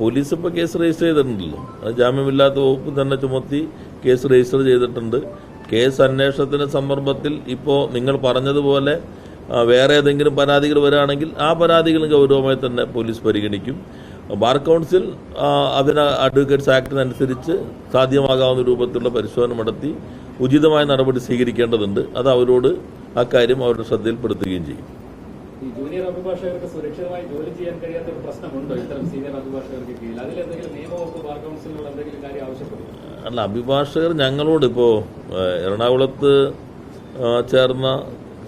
Police ഇപ്പോൾ case register ചെയ്തിട്ടുണ്ടല്ലോ. അത് ജാമ്യമില്ലാത്ത വകുപ്പ് തന്നെ ചുമത്തി കേസ് രജിസ്റ്റർ ചെയ്തിട്ടുണ്ട്. കേസ് അന്വേഷണത്തിന്റെ സന്ദർഭത്തിൽ ഇപ്പോൾ നിങ്ങൾ പറഞ്ഞതുപോലെ വേറെ ഏതെങ്കിലും പരാതികൾ വരികയാണെങ്കിൽ ആ പരാതികളും ഗൗരവമായി തന്നെ പോലീസ് പരിഗണിക്കും. ബാർ കൗൺസിൽ അതിന് അഡ്വക്കേറ്റ്സ് ആക്ടിനനുസരിച്ച് സാധ്യമാകാവുന്ന രൂപത്തിലുള്ള പരിശോധന നടത്തി ഉചിതമായ നടപടി സ്വീകരിക്കേണ്ടതുണ്ട്. അത് അവരോട് അക്കാര്യം അവരുടെ ശ്രദ്ധയിൽപ്പെടുത്തുകയും ചെയ്യും. ജൂനിയർ അഭിഭാഷകർക്ക് സുരക്ഷിതമായി ജോലി ചെയ്യാൻ കഴിയാത്ത ഒരു പ്രശ്നമുണ്ടോ ഇത്തരം സീനിയർ അഭിഭാഷകർക്ക് കീഴിൽ? അതിലെന്തെങ്കിലും നിയമവകുപ്പ് ബാർ കൗൺസിലിനോട് എന്തെങ്കിലും കാര്യം ആവശ്യപ്പെടും? അല്ല, അഭിഭാഷകർ ഞങ്ങളോട് ഇപ്പോൾ എറണാകുളത്ത് ചേർന്ന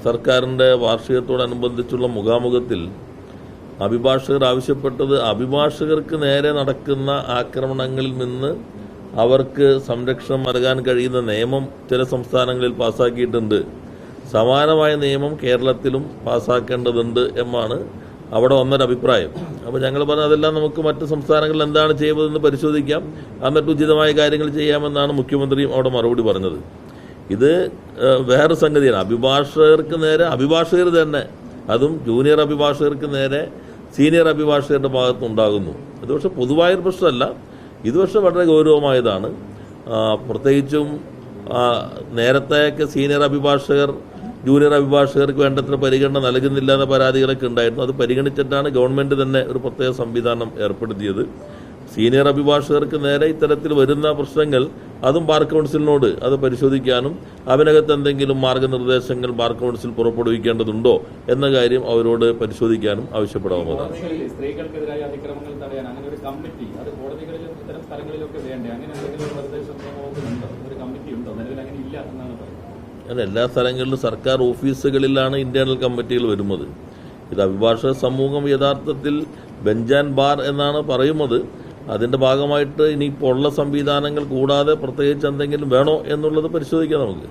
സർക്കാരിൻ്റെ വാർഷികത്തോടനുബന്ധിച്ചുള്ള മുഖാമുഖത്തിൽ അഭിഭാഷകർ ആവശ്യപ്പെട്ടത് അഭിഭാഷകർക്ക് നേരെ നടക്കുന്ന ആക്രമണങ്ങളിൽ നിന്ന് അവർക്ക് സംരക്ഷണം നൽകാൻ കഴിയുന്ന നിയമം ചില സംസ്ഥാനങ്ങളിൽ പാസ്സാക്കിയിട്ടുണ്ട്. സമാനമായ നിയമം കേരളത്തിലും പാസ്സാക്കേണ്ടതുണ്ട് എന്നാണ് അവിടെ വന്നൊരഭിപ്രായം. അപ്പോൾ ഞങ്ങൾ പറഞ്ഞ അതെല്ലാം നമുക്ക് മറ്റ് സംസ്ഥാനങ്ങളിൽ എന്താണ് ചെയ്യുന്നതെന്ന് പരിശോധിക്കാം, എന്നിട്ട് ഉചിതമായ കാര്യങ്ങൾ ചെയ്യാമെന്നാണ് മുഖ്യമന്ത്രിയും അവിടെ മറുപടി പറഞ്ഞത്. ഇത് വേറെ സംഗതിയാണ്. അഭിഭാഷകർക്ക് നേരെ അഭിഭാഷകർ തന്നെ, അതും ജൂനിയർ അഭിഭാഷകർക്ക് നേരെ സീനിയർ അഭിഭാഷകരുടെ ഭാഗത്തുനിന്നുണ്ടാകുന്നു. ഇത് പക്ഷേ പൊതുവായൊരു പ്രശ്നമല്ല, ഇത് പക്ഷേ വളരെ ഗൗരവമായതാണ്. പ്രത്യേകിച്ചും നേരത്തെയൊക്കെ സീനിയർ അഭിഭാഷകർ ജൂനിയർ അഭിഭാഷകർക്ക് വേണ്ടത്ര പരിഗണന നൽകുന്നില്ല എന്ന പരാതികളൊക്കെ ഉണ്ടായിരുന്നു. അത് പരിഗണിച്ചിട്ടാണ് ഗവൺമെന്റ് തന്നെ ഒരു പ്രത്യേക സംവിധാനം ഏർപ്പെടുത്തിയത്. സീനിയർ അഭിഭാഷകർക്ക് നേരെ ഇത്തരത്തിൽ വരുന്ന പ്രശ്നങ്ങൾ അതും ബാർ കൗൺസിലിനോട് അത് പരിശോധിക്കാനും അതിനകത്ത് എന്തെങ്കിലും മാർഗനിർദ്ദേശങ്ങൾ ബാർ കൗൺസിൽ പുറപ്പെടുവിക്കേണ്ടതുണ്ടോ എന്ന കാര്യം അവരോട് പരിശോധിക്കാനും ആവശ്യപ്പെടാവുന്നതാണ്. സ്ത്രീകൾക്കെതിരായ അതിക്രമങ്ങൾ തടയാൻ അങ്ങനെ ഒരു കമ്മിറ്റി, അത് കോടതികളിലും ഇത്തരം സ്ഥലങ്ങളിലൊക്കെ വേണ്ടേ? അങ്ങനെ എന്തെങ്കിലും നിർദ്ദേശം ഒരു കമ്മിറ്റി ഉണ്ടോ? നിലവിൽ അങ്ങനെ ഇല്ല എന്നാണ് പറയുന്നത്. എല്ലാ സ്ഥലങ്ങളിലും സർക്കാർ ഓഫീസുകളിലാണ് ഇന്റേണൽ കമ്മിറ്റികൾ വരുന്നത്. ഇത് അഭിഭാഷക സമൂഹം യഥാർത്ഥത്തിൽ ബെഞ്ച് ആൻഡ് ബാർ എന്നാണ് പറയുന്നത്. അതിന്റെ ഭാഗമായിട്ട് ഇനിയിപ്പോൾ ഉള്ള സംവിധാനങ്ങൾ കൂടാതെ പ്രത്യേകിച്ച് എന്തെങ്കിലും വേണോ എന്നുള്ളത് പരിശോധിക്കാം നമുക്ക്.